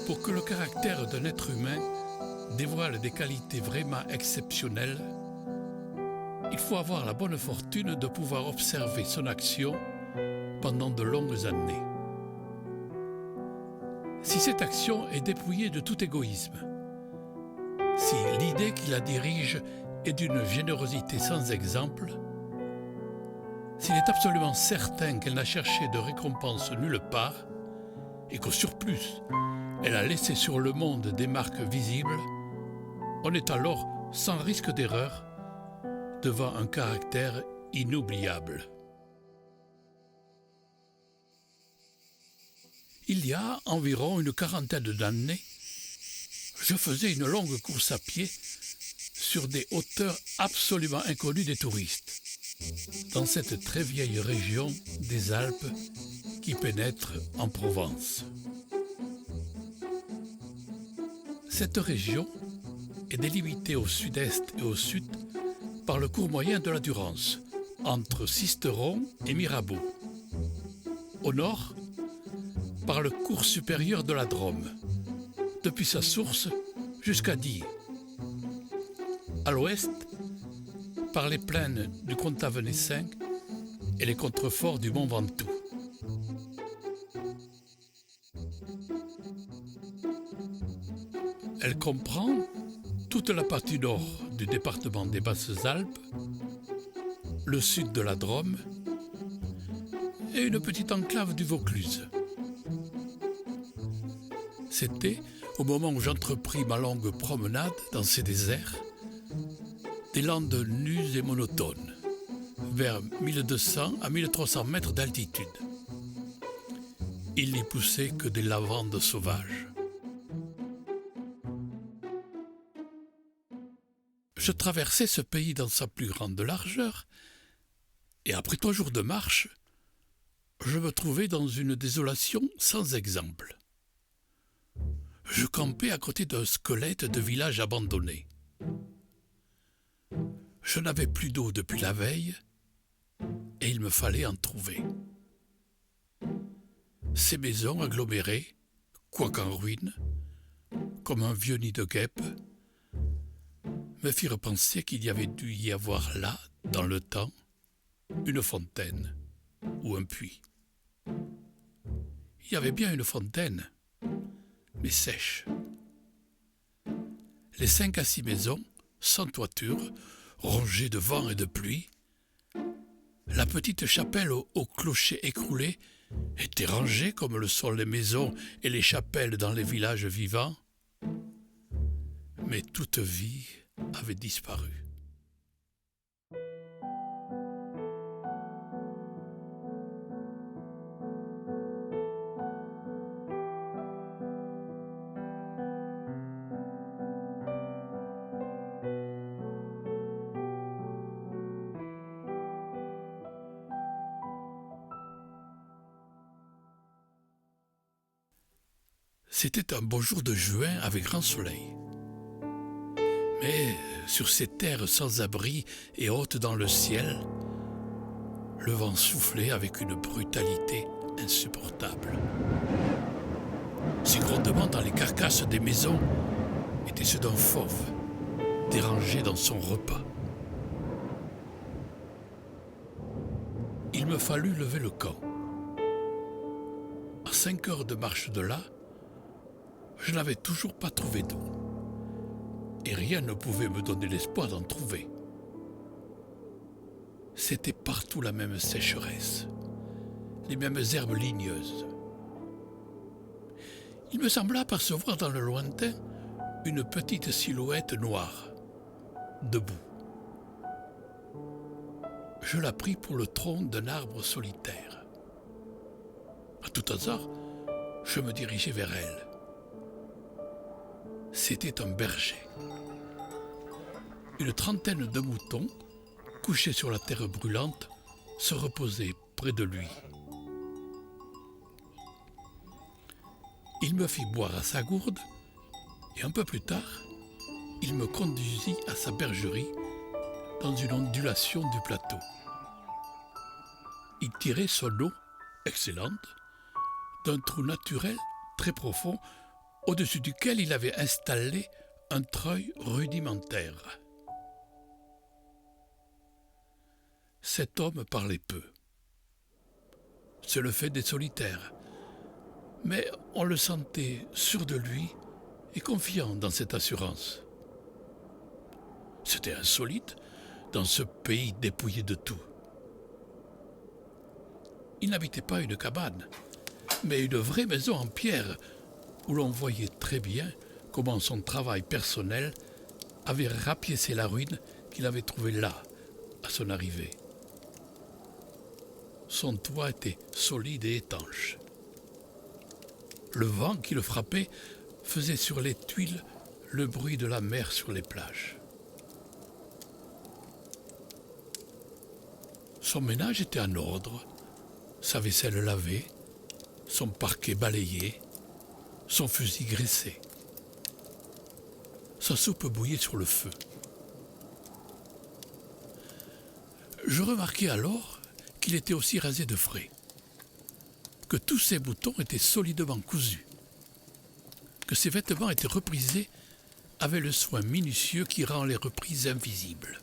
Pour que le caractère d'un être humain dévoile des qualités vraiment exceptionnelles, il faut avoir la bonne fortune de pouvoir observer son action pendant de longues années. Si cette action est dépouillée de tout égoïsme, si l'idée qui la dirige est d'une générosité sans exemple, s'il est absolument certain qu'elle n'a cherché de récompense nulle part, et qu'au surplus, elle a laissé sur le monde des marques visibles, on est alors sans risque d'erreur devant un caractère inoubliable. Il y a environ une quarantaine d'années, je faisais une longue course à pied sur des hauteurs absolument inconnues des touristes, dans cette très vieille région des Alpes qui pénètre en Provence. Cette région est délimitée au sud-est et au sud par le cours moyen de la Durance, entre Sisteron et Mirabeau. Au nord, par le cours supérieur de la Drôme, depuis sa source jusqu'à Die. À l'ouest, par les plaines du Contavenessin et les contreforts du Mont Ventoux. Elle comprend toute la partie nord du département des Basses-Alpes, le sud de la Drôme et une petite enclave du Vaucluse. C'était, au moment où j'entrepris ma longue promenade dans ces déserts, des landes nues et monotones, vers 1200 à 1300 mètres d'altitude. Il n'y poussait que des lavandes sauvages. Je traversais ce pays dans sa plus grande largeur, et après 3 jours de marche, je me trouvais dans une désolation sans exemple. Je campais à côté d'un squelette de village abandonné. Je n'avais plus d'eau depuis la veille, et il me fallait en trouver. Ces maisons agglomérées, quoique en ruine, comme un vieux nid de guêpes, me firent penser qu'il y avait dû y avoir là, dans le temps, une fontaine ou un puits. Il y avait bien une fontaine, mais sèche. Les 5 à 6 maisons, sans toiture, rongées de vent et de pluie, la petite chapelle au clocher écroulé était rangée comme le sont les maisons et les chapelles dans les villages vivants, mais toute vie avait disparu. C'était un beau jour de juin avec grand soleil. Mais sur ces terres sans abri et hautes dans le ciel, le vent soufflait avec une brutalité insupportable. Ces grondements dans les carcasses des maisons étaient ceux d'un fauve, dérangé dans son repas. Il me fallut lever le camp. À 5 heures de marche de là, je n'avais toujours pas trouvé d'eau. Et rien ne pouvait me donner l'espoir d'en trouver. C'était partout la même sécheresse, les mêmes herbes ligneuses. Il me sembla apercevoir dans le lointain une petite silhouette noire, debout. Je la pris pour le tronc d'un arbre solitaire. À tout hasard, je me dirigeai vers elle. C'était un berger. Une trentaine de moutons, couchés sur la terre brûlante, se reposaient près de lui. Il me fit boire à sa gourde et un peu plus tard, il me conduisit à sa bergerie dans une ondulation du plateau. Il tirait son eau, excellente, d'un trou naturel très profond au-dessus duquel il avait installé un treuil rudimentaire. Cet homme parlait peu. C'est le fait des solitaires, mais on le sentait sûr de lui et confiant dans cette assurance. C'était insolite dans ce pays dépouillé de tout. Il n'habitait pas une cabane, mais une vraie maison en pierre où l'on voyait très bien comment son travail personnel avait rapiécé la ruine qu'il avait trouvée là, à son arrivée. Son toit était solide et étanche. Le vent qui le frappait faisait sur les tuiles le bruit de la mer sur les plages. Son ménage était en ordre, sa vaisselle lavée, son parquet balayé, son fusil graissé. Sa soupe bouillait sur le feu. Je remarquai alors qu'il était aussi rasé de frais, que tous ses boutons étaient solidement cousus, que ses vêtements étaient reprisés avec le soin minutieux qui rend les reprises invisibles.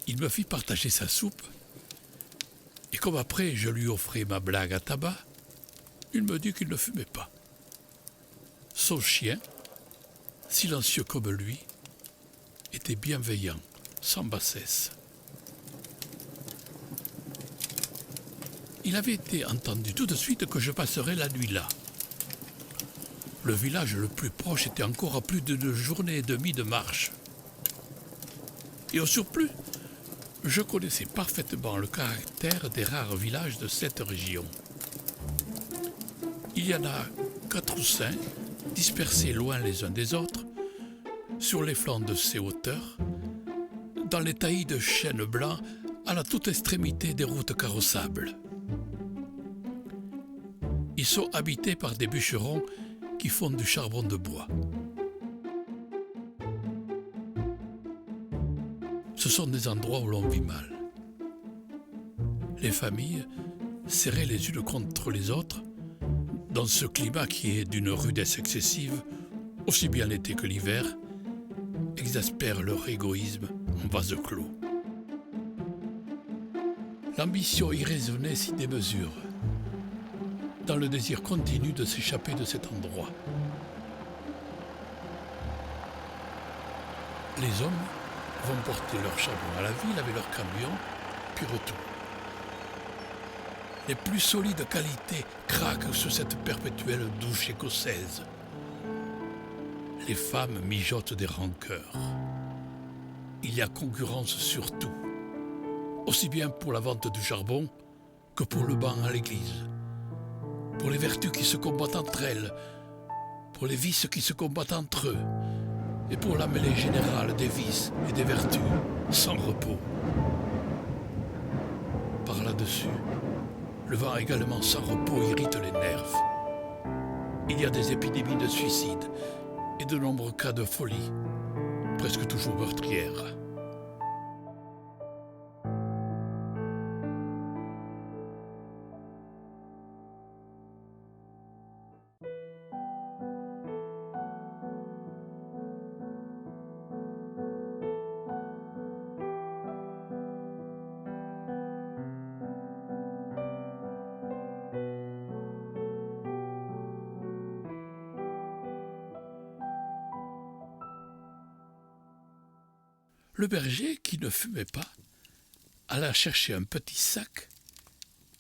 Il me fit partager sa soupe, et comme après je lui offrais ma blague à tabac, il me dit qu'il ne fumait pas. Son chien, silencieux comme lui, était bienveillant, sans bassesse. Il avait été entendu tout de suite que je passerais la nuit là. Le village le plus proche était encore à plus d'une journée et demie de marche. Et au surplus, je connaissais parfaitement le caractère des rares villages de cette région. Il y en a 4 ou 5, dispersés loin les uns des autres, sur les flancs de ces hauteurs, dans les taillis de chênes blancs à la toute extrémité des routes carrossables. Ils sont habités par des bûcherons qui font du charbon de bois. Ce sont des endroits où l'on vit mal. Les familles, serrées les unes contre les autres, dans ce climat qui est d'une rudesse excessive, aussi bien l'été que l'hiver, exaspèrent leur égoïsme en vase clos. L'ambition irraisonnée s'y démesure, dans le désir continu de s'échapper de cet endroit. Les hommes vont porter leur charbon à la ville avec leur camion, puis retour. Les plus solides qualités craquent sur cette perpétuelle douche écossaise. Les femmes mijotent des rancœurs. Il y a concurrence sur tout, aussi bien pour la vente du charbon que pour le banc à l'église, pour les vertus qui se combattent entre elles, pour les vices qui se combattent entre eux, et pour la mêlée générale des vices et des vertus, sans repos. Par là-dessus, le vent également sans repos irrite les nerfs. Il y a des épidémies de suicide et de nombreux cas de folie, presque toujours meurtrières. Le berger, qui ne fumait pas, alla chercher un petit sac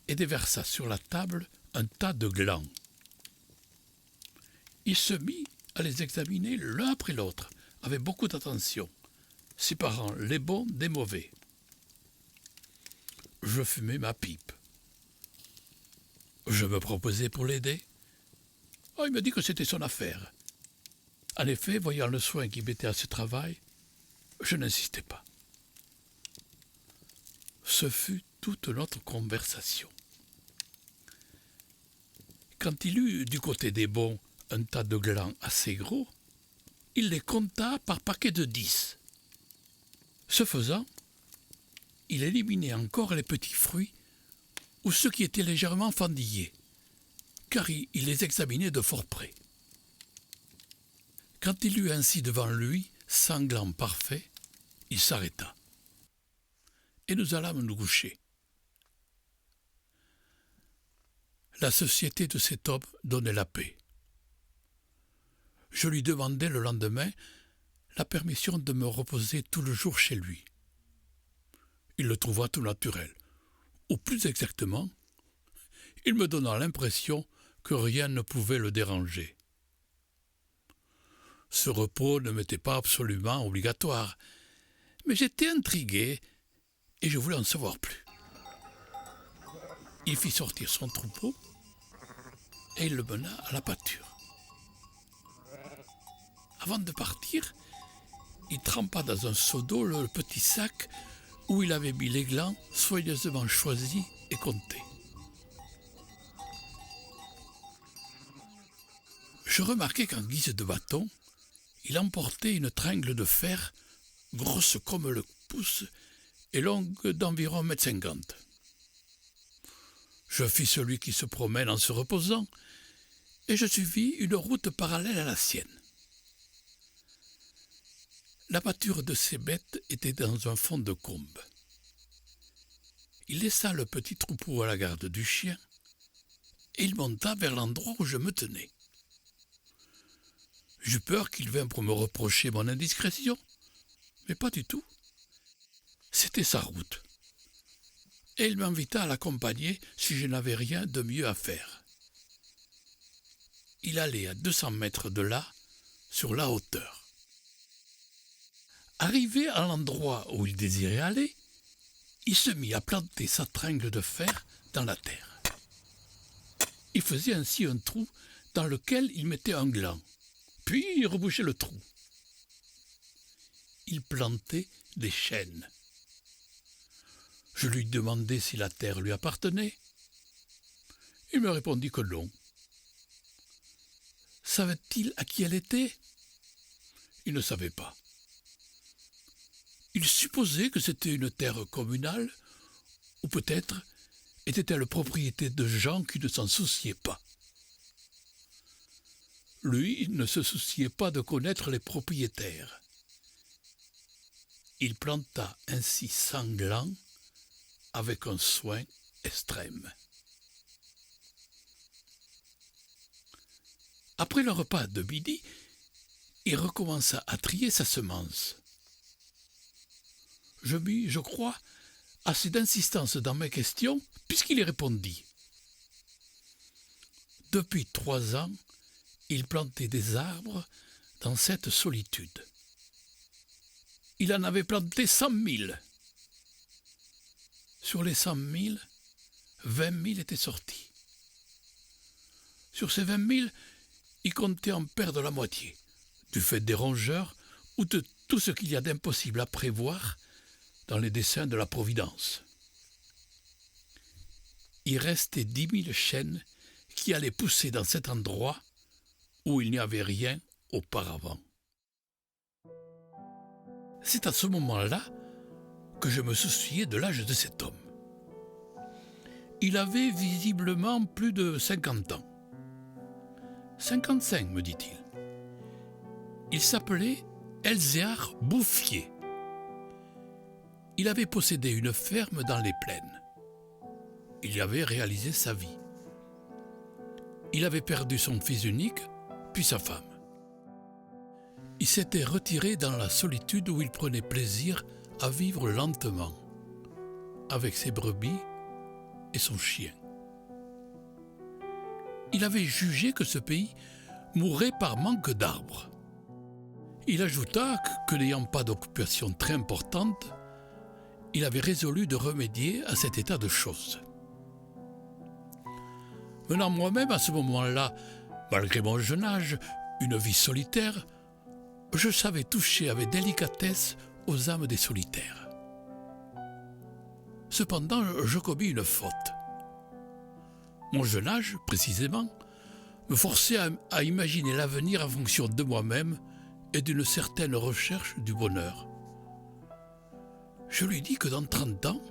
et déversa sur la table un tas de glands. Il se mit à les examiner l'un après l'autre, avec beaucoup d'attention, séparant les bons des mauvais. Je fumais ma pipe. Je me proposais pour l'aider. Oh, il me dit que c'était son affaire. En effet, voyant le soin qu'il mettait à ce travail, je n'insistais pas. Ce fut toute notre conversation. Quand il eut du côté des bons un tas de glands assez gros, il les compta par paquet de 10. Ce faisant, il éliminait encore les petits fruits ou ceux qui étaient légèrement fendillés, car il les examinait de fort près. Quand il eut ainsi devant lui 100 glands parfaits, il s'arrêta. Et nous allâmes nous coucher. La société de cet homme donnait la paix. Je lui demandai le lendemain la permission de me reposer tout le jour chez lui. Il le trouva tout naturel, ou plus exactement, il me donna l'impression que rien ne pouvait le déranger. Ce repos ne m'était pas absolument obligatoire, mais j'étais intrigué et je voulais en savoir plus. Il fit sortir son troupeau et il le mena à la pâture. Avant de partir, il trempa dans un seau d'eau le petit sac où il avait mis les glands soigneusement choisis et comptés. Je remarquai qu'en guise de bâton, il emportait une tringle de fer, grosse comme le pouce et longue d'environ 1,50 m. Je fis celui qui se promène en se reposant et je suivis une route parallèle à la sienne. La pâture de ces bêtes était dans un fond de combe. Il laissa le petit troupeau à la garde du chien et il monta vers l'endroit où je me tenais. J'eus peur qu'il vînt pour me reprocher mon indiscrétion, mais pas du tout. C'était sa route. Et il m'invita à l'accompagner si je n'avais rien de mieux à faire. Il allait à 200 mètres de là, sur la hauteur. Arrivé à l'endroit où il désirait aller, il se mit à planter sa tringle de fer dans la terre. Il faisait ainsi un trou dans lequel il mettait un gland, puis il rebouchait le trou. Il plantait des chênes. Je lui demandai si la terre lui appartenait. Il me répondit que non. Savait-il à qui elle était? Il ne savait pas. Il supposait que c'était une terre communale, ou peut-être était-elle propriété de gens qui ne s'en souciaient pas. Lui ne se souciait pas de connaître les propriétaires. Il planta ainsi 100 glands avec un soin extrême. Après le repas de midi, il recommença à trier sa semence. Je mis, je crois, assez d'insistance dans mes questions, puisqu'il y répondit. Depuis 3 ans, il plantait des arbres dans cette solitude. Il en avait planté 100 000. Sur les 100 000, 20 000 étaient sortis. Sur ces 20 000, il comptait en perdre la moitié, du fait des rongeurs ou de tout ce qu'il y a d'impossible à prévoir dans les desseins de la Providence. Il restait 10 000 chênes qui allaient pousser dans cet endroit où il n'y avait rien auparavant. C'est à ce moment-là que je me souciais de l'âge de cet homme. Il avait visiblement plus de 50 ans. 55, me dit-il. Il s'appelait Elzéar Bouffier. Il avait possédé une ferme dans les plaines. Il y avait réalisé sa vie. Il avait perdu son fils unique, puis sa femme. Il s'était retiré dans la solitude où il prenait plaisir à vivre lentement, avec ses brebis et son chien. Il avait jugé que ce pays mourrait par manque d'arbres. Il ajouta que n'ayant pas d'occupation très importante, il avait résolu de remédier à cet état de choses. Menant moi-même à ce moment-là, malgré mon jeune âge, une vie solitaire, je savais toucher avec délicatesse aux âmes des solitaires. Cependant, je commis une faute. Mon jeune âge, précisément, me forçait à imaginer l'avenir en fonction de moi-même et d'une certaine recherche du bonheur. Je lui dis que dans 30 ans,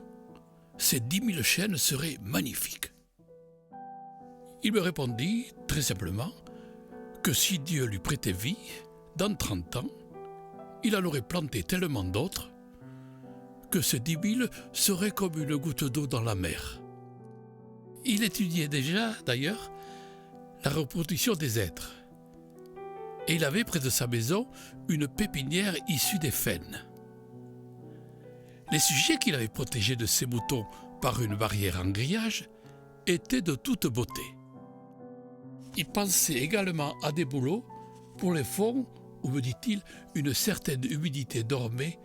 ces 10 000 chênes seraient magnifiques. Il me répondit, très simplement, que si Dieu lui prêtait vie, dans 30 ans, il en aurait planté tellement d'autres que ces 10 000 seraient comme une goutte d'eau dans la mer. Il étudiait déjà, d'ailleurs, la reproduction des êtres. Et il avait près de sa maison une pépinière issue des faines. Les sujets qu'il avait protégés de ses moutons par une barrière en grillage étaient de toute beauté. Il pensait également à des bouleaux pour les fonds où, me dit-il, une certaine humidité dormait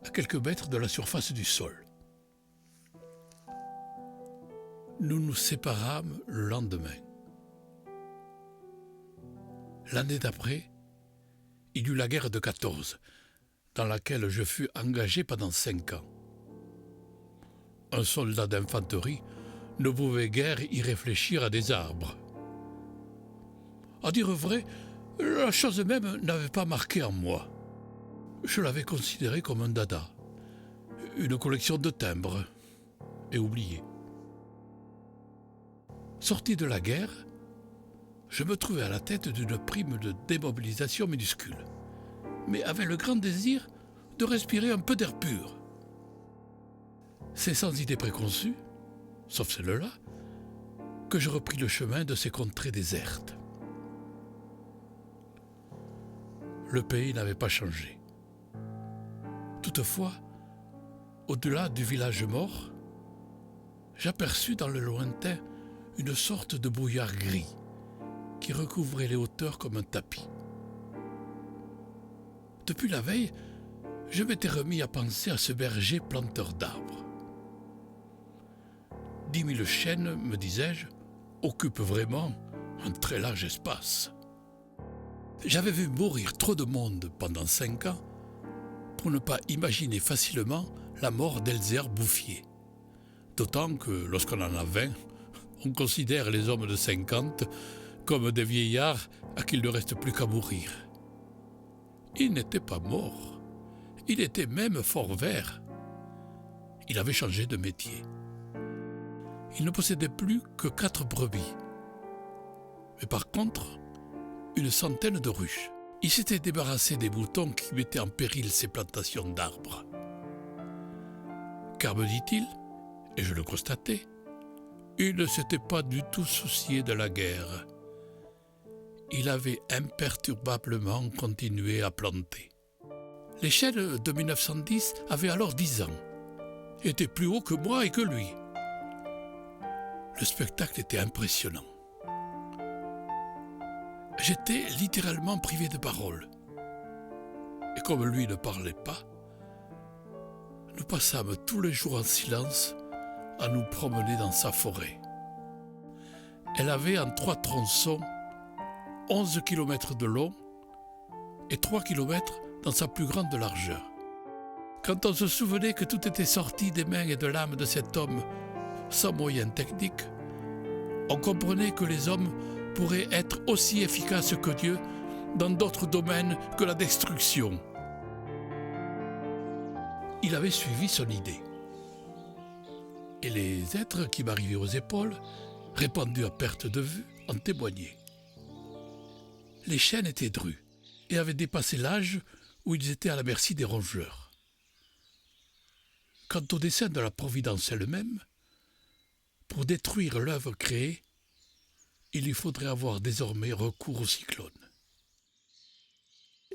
à quelques mètres de la surface du sol. Nous nous séparâmes le lendemain. L'année d'après, il y eut la guerre de 14, dans laquelle je fus engagé pendant 5 ans. Un soldat d'infanterie ne pouvait guère y réfléchir à des arbres. À dire vrai, la chose même n'avait pas marqué en moi. Je l'avais considéré comme un dada, une collection de timbres, et oublié. Sorti de la guerre, je me trouvais à la tête d'une prime de démobilisation minuscule, mais avec le grand désir de respirer un peu d'air pur. C'est sans idée préconçue, sauf celle-là, que je repris le chemin de ces contrées désertes. Le pays n'avait pas changé. Toutefois, au-delà du village mort, j'aperçus dans le lointain une sorte de brouillard gris qui recouvrait les hauteurs comme un tapis. Depuis la veille, je m'étais remis à penser à ce berger planteur d'arbres. 10 000 chênes, me disais-je, occupent vraiment un très large espace. J'avais vu mourir trop de monde pendant 5 ans pour ne pas imaginer facilement la mort d'Elzéar Bouffier. D'autant que, lorsqu'on en a 20, on considère les hommes de 50 comme des vieillards à qui il ne reste plus qu'à mourir. Il n'était pas mort, il était même fort vert. Il avait changé de métier. Il ne possédait plus que 4 brebis, mais par contre, une centaine de ruches. Il s'était débarrassé des moutons qui mettaient en péril ses plantations d'arbres. Car, me dit-il, et je le constatais, il ne s'était pas du tout soucié de la guerre. Il avait imperturbablement continué à planter. Les chênes de 1910 avaient alors 10 ans, étaient plus hauts que moi et que lui. Le spectacle était impressionnant. J'étais littéralement privé de parole. Et comme lui ne parlait pas, nous passâmes tous les jours en silence à nous promener dans sa forêt. Elle avait en 3 tronçons 11 km de long et 3 km dans sa plus grande largeur. Quand on se souvenait que tout était sorti des mains et de l'âme de cet homme sans moyens techniques, on comprenait que les hommes pourraient être aussi efficaces que Dieu dans d'autres domaines que la destruction. Il avait suivi son idée. Et les êtres qui m'arrivaient aux épaules, répandus à perte de vue, en témoignaient. Les chênes étaient drus et avaient dépassé l'âge où ils étaient à la merci des rongeurs. Quant au dessein de la Providence elle-même, pour détruire l'œuvre créée, il lui faudrait avoir désormais recours au cyclone.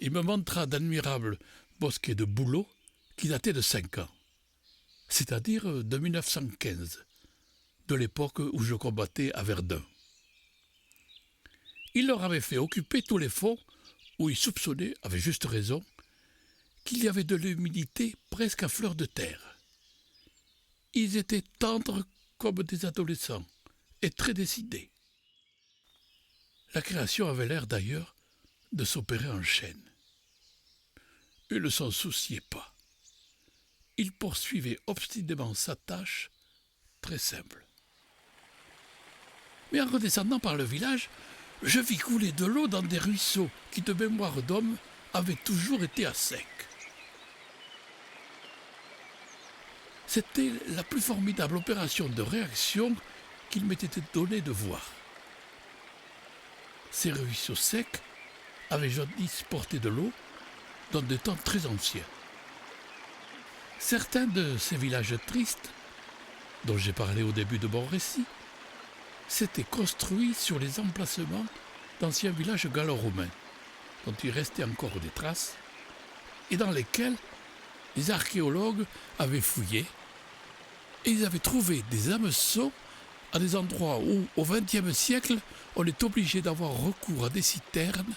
Il me montra d'admirables bosquets de bouleaux qui dataient de 5 ans, c'est-à-dire de 1915, de l'époque où je combattais à Verdun. Il leur avait fait occuper tous les fonds où il soupçonnait, avec juste raison, qu'il y avait de l'humidité presque à fleur de terre. Ils étaient tendres comme des adolescents et très décidés. La création avait l'air d'ailleurs de s'opérer en chaîne. Il ne s'en souciait pas. Il poursuivait obstinément sa tâche, très simple. Mais en redescendant par le village, je vis couler de l'eau dans des ruisseaux qui, de mémoire d'homme, avaient toujours été à sec. C'était la plus formidable opération de réaction qu'il m'ait été donné de voir. Ces ruisseaux secs avaient jadis porté de l'eau dans des temps très anciens. Certains de ces villages tristes, dont j'ai parlé au début de mon récit, s'étaient construits sur les emplacements d'anciens villages gallo-romains, dont il restait encore des traces, et dans lesquels les archéologues avaient fouillé, et ils avaient trouvé des hameçons à des endroits où, au XXe siècle, on est obligé d'avoir recours à des citernes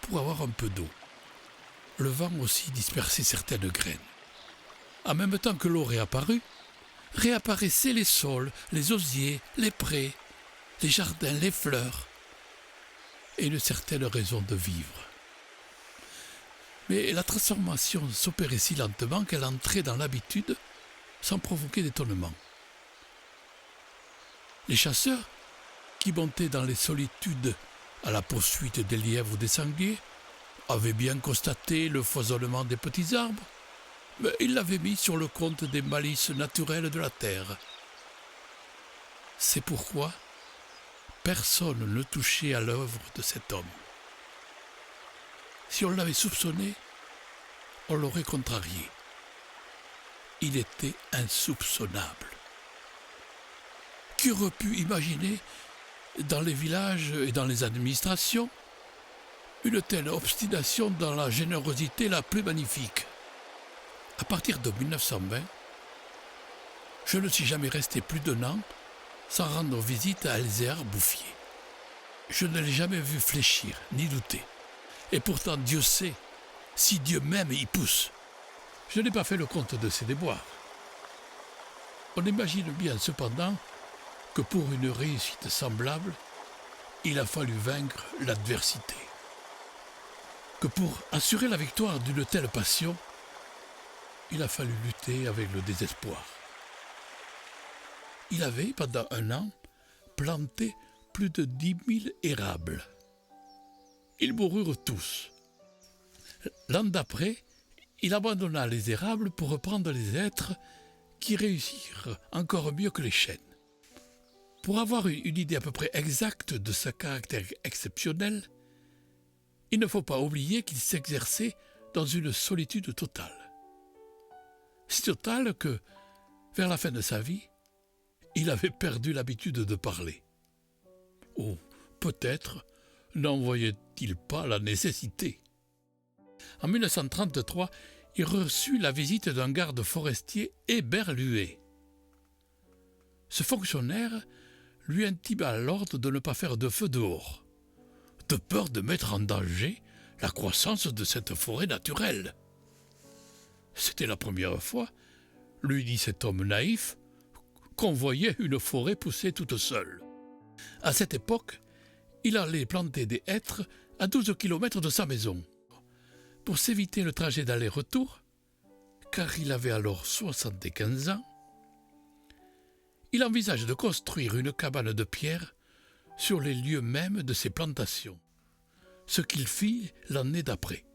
pour avoir un peu d'eau. Le vent aussi dispersait certaines graines. En même temps que l'eau réapparaissaient les saules, les osiers, les prés, les jardins, les fleurs, et une certaine raison de vivre. Mais la transformation s'opérait si lentement qu'elle entrait dans l'habitude sans provoquer d'étonnement. Les chasseurs, qui montaient dans les solitudes à la poursuite des lièvres ou des sangliers, avaient bien constaté le foisonnement des petits arbres, mais ils l'avaient mis sur le compte des malices naturelles de la terre. C'est pourquoi personne ne touchait à l'œuvre de cet homme. Si on l'avait soupçonné, on l'aurait contrarié. Il était insoupçonnable. Qui aurait pu imaginer, dans les villages et dans les administrations, une telle obstination dans la générosité la plus magnifique? À partir de 1920, je ne suis jamais resté plus d'un an sans rendre visite à Elzéar Bouffier. Je ne l'ai jamais vu fléchir, ni douter. Et pourtant, Dieu sait, si Dieu même y pousse. Je n'ai pas fait le compte de ses déboires. On imagine bien cependant que pour une réussite semblable, il a fallu vaincre l'adversité. Que pour assurer la victoire d'une telle passion, il a fallu lutter avec le désespoir. Il avait, pendant un an, planté plus de 10 000 érables. Ils moururent tous. L'an d'après, il abandonna les érables pour reprendre les hêtres qui réussirent encore mieux que les chênes. Pour avoir une idée à peu près exacte de ce caractère exceptionnel, il ne faut pas oublier qu'il s'exerçait dans une solitude totale. Si totale que, vers la fin de sa vie, il avait perdu l'habitude de parler. Ou peut-être n'en voyait-il pas la nécessité. En 1933, il reçut la visite d'un garde forestier éberlué. Ce fonctionnaire lui intima l'ordre de ne pas faire de feu dehors, de peur de mettre en danger la croissance de cette forêt naturelle. C'était la première fois, lui dit cet homme naïf, qu'on voyait une forêt pousser toute seule. À cette époque, il allait planter des hêtres à 12 kilomètres de sa maison. Pour s'éviter le trajet d'aller-retour, car il avait alors 75 ans, il envisage de construire une cabane de pierre sur les lieux mêmes de ses plantations, ce qu'il fit l'année d'après.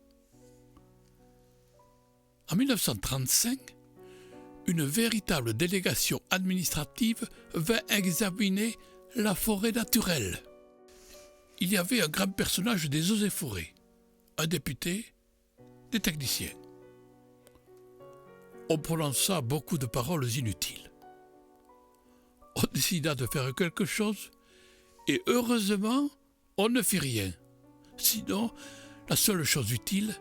En 1935, une véritable délégation administrative vint examiner la forêt naturelle. Il y avait un grand personnage des eaux et forêts, un député, des techniciens. On prononça beaucoup de paroles inutiles. On décida de faire quelque chose et heureusement, on ne fit rien. Sinon, la seule chose utile,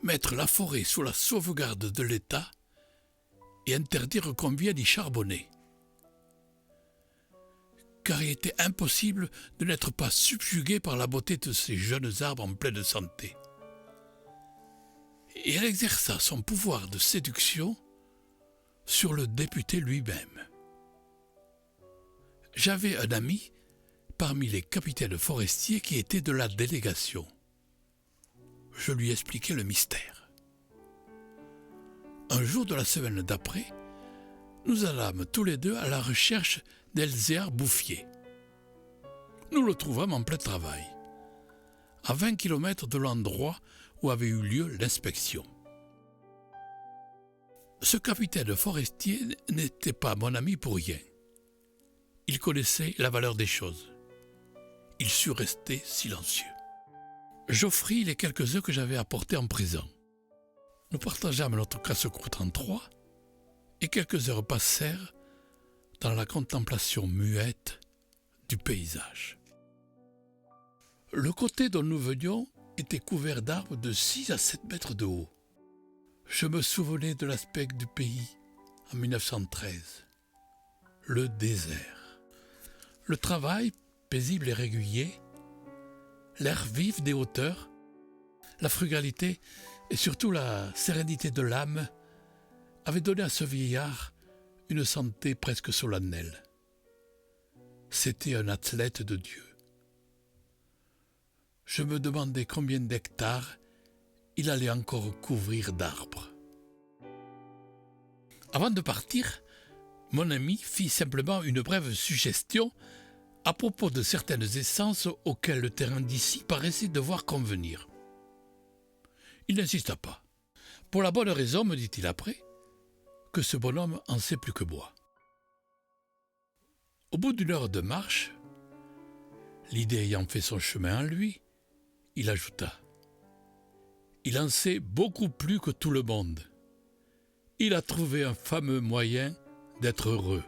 mettre la forêt sous la sauvegarde de l'État et interdire qu'on vienne y charbonner. Car il était impossible de n'être pas subjugué par la beauté de ces jeunes arbres en pleine santé. Et elle exerça son pouvoir de séduction sur le député lui-même. J'avais un ami parmi les capitaines forestiers qui était de la délégation. Je lui expliquai le mystère. Un jour de la semaine d'après, nous allâmes tous les deux à la recherche d'Elzéar Bouffier. Nous le trouvâmes en plein travail, à 20 km de l'endroit où avait eu lieu l'inspection. Ce capitaine forestier n'était pas mon ami pour rien. Il connaissait la valeur des choses. Il sut rester silencieux. J'offris les quelques œufs que j'avais apportés en présent. Nous partageâmes notre casse-croûte en trois et quelques heures passèrent dans la contemplation muette du paysage. Le côté dont nous venions était couvert d'arbres de 6 à 7 mètres de haut. Je me souvenais de l'aspect du pays en 1913. Le désert. Le travail, paisible et régulier, l'air vif des hauteurs, la frugalité et surtout la sérénité de l'âme avaient donné à ce vieillard une santé presque solennelle. C'était un athlète de Dieu. Je me demandais combien d'hectares il allait encore couvrir d'arbres. Avant de partir, mon ami fit simplement une brève suggestion à propos de certaines essences auxquelles le terrain d'ici paraissait devoir convenir. Il n'insista pas. Pour la bonne raison, me dit-il après, que ce bonhomme en sait plus que moi. Au bout d'une heure de marche, l'idée ayant fait son chemin en lui, il ajouta: il en sait beaucoup plus que tout le monde. Il a trouvé un fameux moyen d'être heureux.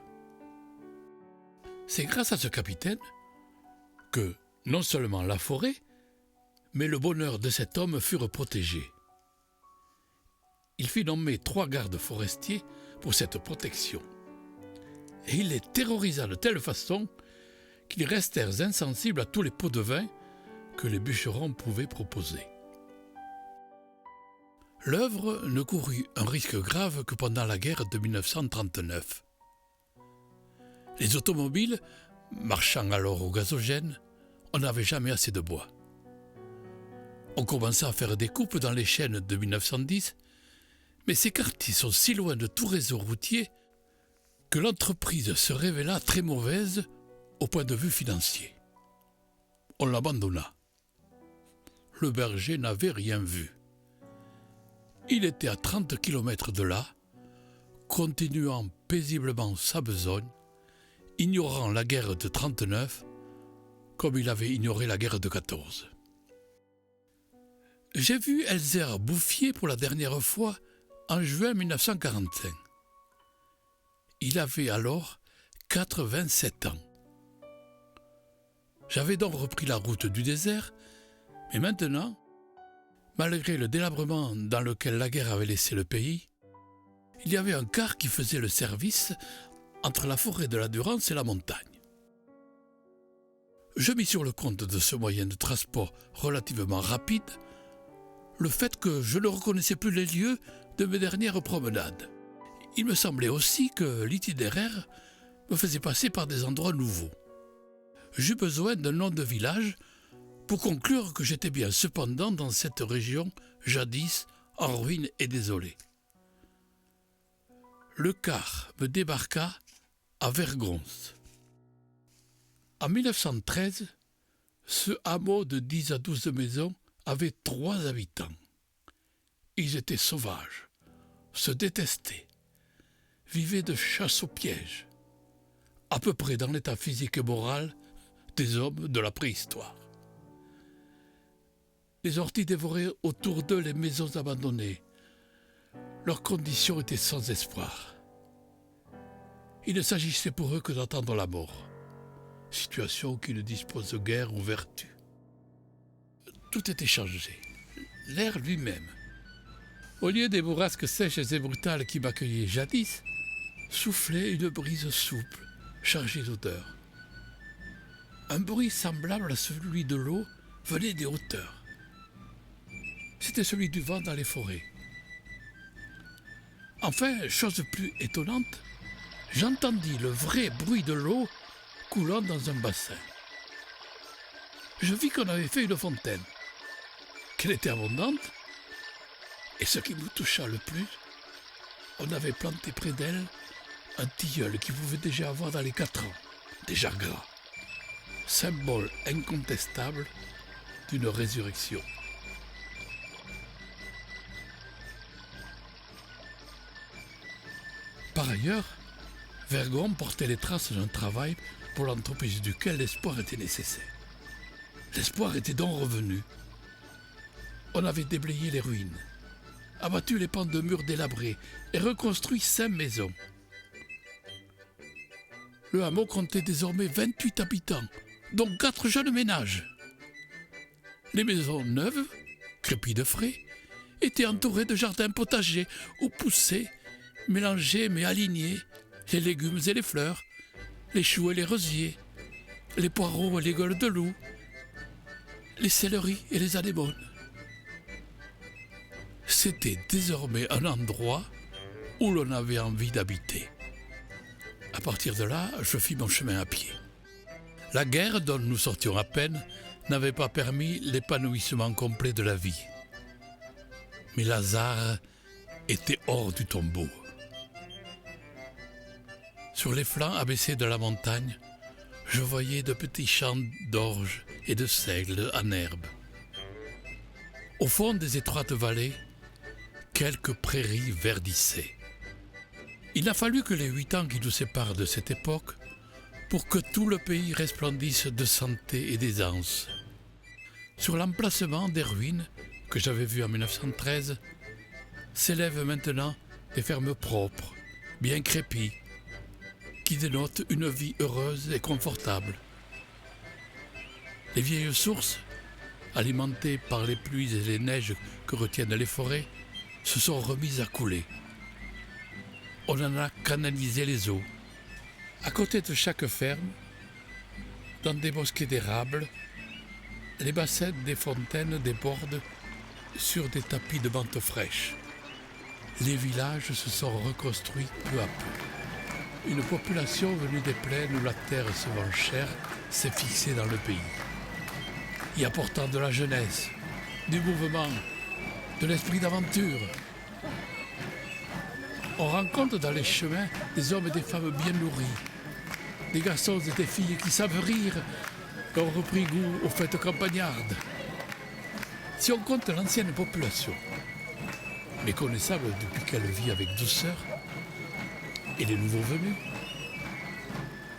C'est grâce à ce capitaine que non seulement la forêt, mais le bonheur de cet homme furent protégés. Il fit nommer 3 gardes forestiers pour cette protection. Et il les terrorisa de telle façon qu'ils restèrent insensibles à tous les pots de vin que les bûcherons pouvaient proposer. L'œuvre ne courut un risque grave que pendant la guerre de 1939. Les automobiles, marchant alors au gazogène, on n'avait jamais assez de bois. On commença à faire des coupes dans les chênes de 1910, mais ces quartiers sont si loin de tout réseau routier que l'entreprise se révéla très mauvaise au point de vue financier. On l'abandonna. Le berger n'avait rien vu. Il était à 30 km de là, continuant paisiblement sa besogne, ignorant la guerre de 39 comme il avait ignoré la guerre de 14. J'ai vu Elzéar Bouffier pour la dernière fois en juin 1945. Il avait alors 87 ans. J'avais donc repris la route du désert, mais maintenant, malgré le délabrement dans lequel la guerre avait laissé le pays, il y avait un car qui faisait le service entre la forêt de la Durance et la montagne. Je mis sur le compte de ce moyen de transport relativement rapide le fait que je ne reconnaissais plus les lieux de mes dernières promenades. Il me semblait aussi que l'itinéraire me faisait passer par des endroits nouveaux. J'eus besoin d'un nom de village pour conclure que j'étais bien cependant dans cette région jadis en ruine et désolée. Le car me débarqua à Vergronce. En 1913, ce hameau de 10 à 12 maisons avait 3 habitants. Ils étaient sauvages, se détestaient, vivaient de chasse au piège, à peu près dans l'état physique et moral des hommes de la préhistoire. Les orties dévoraient autour d'eux les maisons abandonnées. Leurs conditions étaient sans espoir. Il ne s'agissait pour eux que d'attendre la mort, situation qui ne dispose guère ou vertu. Tout était changé, l'air lui-même. Au lieu des bourrasques sèches et brutales qui m'accueillaient jadis, soufflait une brise souple, chargée d'odeurs. Un bruit semblable à celui de l'eau venait des hauteurs. C'était celui du vent dans les forêts. Enfin, chose plus étonnante, j'entendis le vrai bruit de l'eau coulant dans un bassin. Je vis qu'on avait fait une fontaine, qu'elle était abondante, et ce qui me toucha le plus, on avait planté près d'elle un tilleul qui pouvait déjà avoir dans les 4 ans, déjà gras, symbole incontestable d'une résurrection. Par ailleurs, Vergon portait les traces d'un travail pour l'entreprise duquel l'espoir était nécessaire. L'espoir était donc revenu. On avait déblayé les ruines, abattu les pans de murs délabrés et reconstruit 5 maisons. Le hameau comptait désormais 28 habitants, dont 4 jeunes ménages. Les maisons neuves, crépies de frais, étaient entourées de jardins potagers où poussaient, mélangés mais alignés, les légumes et les fleurs, les choux et les rosiers, les poireaux et les gueules de loup, les céleris et les anémones. C'était désormais un endroit où l'on avait envie d'habiter. À partir de là, je fis mon chemin à pied. La guerre, dont nous sortions à peine, n'avait pas permis l'épanouissement complet de la vie. Mais Lazare était hors du tombeau. Sur les flancs abaissés de la montagne, je voyais de petits champs d'orge et de seigle en herbe. Au fond des étroites vallées, quelques prairies verdissaient. Il n'a fallu que les 8 ans qui nous séparent de cette époque pour que tout le pays resplendisse de santé et d'aisance. Sur l'emplacement des ruines que j'avais vues en 1913, s'élèvent maintenant des fermes propres, bien crépies, qui dénotent une vie heureuse et confortable. Les vieilles sources, alimentées par les pluies et les neiges que retiennent les forêts, se sont remises à couler. On en a canalisé les eaux. À côté de chaque ferme, dans des bosquets d'érable, les bassins des fontaines débordent sur des tapis de menthe fraîche. Les villages se sont reconstruits peu à peu. Une population venue des plaines où la terre se vend chère s'est fixée dans le pays, y apportant de la jeunesse, du mouvement, de l'esprit d'aventure. On rencontre dans les chemins des hommes et des femmes bien nourris, des garçons et des filles qui savent rire, qui ont repris goût aux fêtes campagnardes. Si on compte l'ancienne population, méconnaissable depuis qu'elle vit avec douceur, et les nouveaux venus,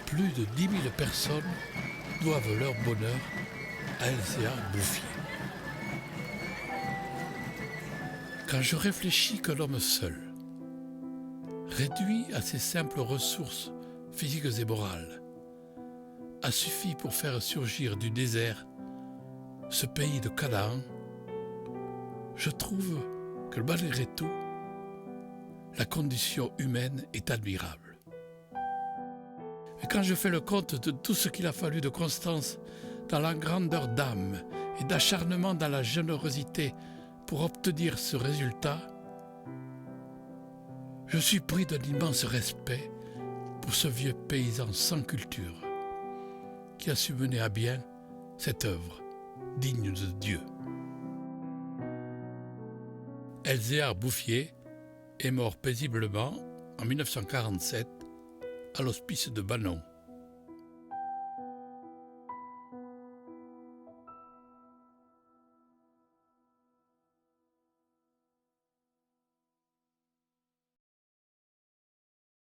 plus de 10 000 personnes doivent leur bonheur à Elzéar Bouffier. Quand je réfléchis qu'un homme seul, réduit à ses simples ressources physiques et morales, a suffi pour faire surgir du désert ce pays de Canaan, je trouve que malgré tout, la condition humaine est admirable. Et quand je fais le compte de tout ce qu'il a fallu de constance dans la grandeur d'âme et d'acharnement dans la générosité pour obtenir ce résultat, je suis pris d'un immense respect pour ce vieux paysan sans culture qui a su mener à bien cette œuvre digne de Dieu. Elzéar Bouffier est mort paisiblement en 1947 à l'hospice de Banon.